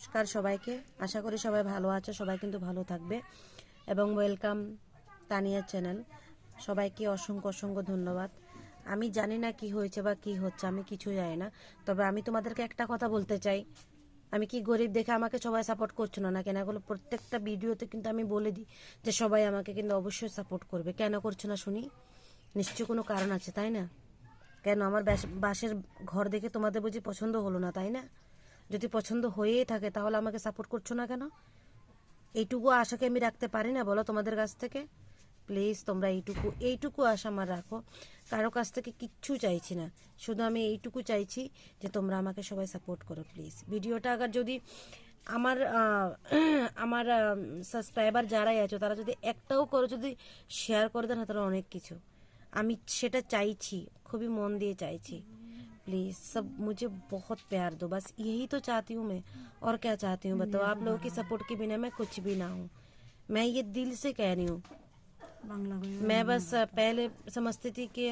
নমস্কার সবাইকে, আশা করি সবাই ভালো আছো। সবাই কিন্তু ভালো থাকবে এবং ওয়েলকাম তানিয়া চ্যানেল। সবাইকে অসংখ্য অসংখ্য ধন্যবাদ। আমি জানি না কি হয়েছে বা কি হচ্ছে, আমি কিছু জানি না। তবে আমি তোমাদেরকে একটা কথা বলতে চাই, আমি কি গরিব দেখে আমাকে সবাই সাপোর্ট করছো না কেন? এগুলো প্রত্যেকটা ভিডিওতে কিন্তু আমি বলে দিই যে সবাই আমাকে কিন্তু অবশ্যই সাপোর্ট করবে। কেন করছো না শুনি? নিশ্চয় কোনো কারণ আছে, তাই না? কেন আমার বাসের ঘর দেখে তোমাদের বুঝি পছন্দ হলো না, তাই না? যদি পছন্দ হয়েই থাকে তাহলে আমাকে সাপোর্ট করছো না কেন? এইটুকু আশাকে আমি রাখতে পারি না বলো তোমাদের কাছ থেকে? প্লিজ তোমরা এইটুকু আশা আমার রাখো। কারো কাছ থেকে কিচ্ছু চাইছি না, শুধু আমি এইটুকু চাইছি যে তোমরা আমাকে সবাই সাপোর্ট করো প্লিজ। ভিডিওটা আবার যদি আমার আমার সাবস্ক্রাইবার যারাই আছো তারা যদি একটাও করে যদি শেয়ার করে দেন তাহলে অনেক কিছু। আমি সেটা চাইছি, খুবই মন দিয়ে চাইছি। प्लीज़ सब मुझे बहुत प्यार दो, बस यही तो चाहती हूँ मैं। और क्या चाहती हूँ बताओ? आप लोगों की सपोर्ट के बिना मैं कुछ भी ना हूँ। मैं ये दिल से कह रही हूँ। मैं बस पहले समझती थी कि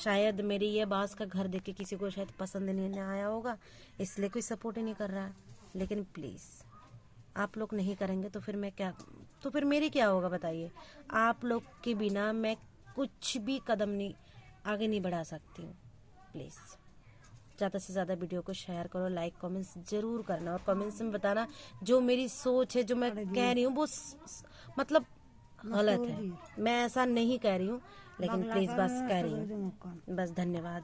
शायद मेरी ये बांस का घर देख के किसी को शायद पसंद नहीं आया होगा, इसलिए कोई सपोर्ट ही नहीं कर रहा है। लेकिन प्लीज़ आप लोग नहीं करेंगे तो फिर मैं क्या, तो फिर मेरी क्या होगा बताइए? आप लोग के बिना मैं कुछ भी कदम नहीं आगे नहीं बढ़ा सकती हूँ। प्लीज़ ज़्यादा से ज़्यादा वीडियो को शेयर करो, लाइक कमेंट्स ज़रूर करना और कमेंट्स में बताना जो मेरी सोच है, जो मैं कह रही हूँ वो मतलब गलत है। मैं ऐसा नहीं कह रही हूँ, लेकिन प्लीज़ बस कह रही हूँ। बस धन्यवाद।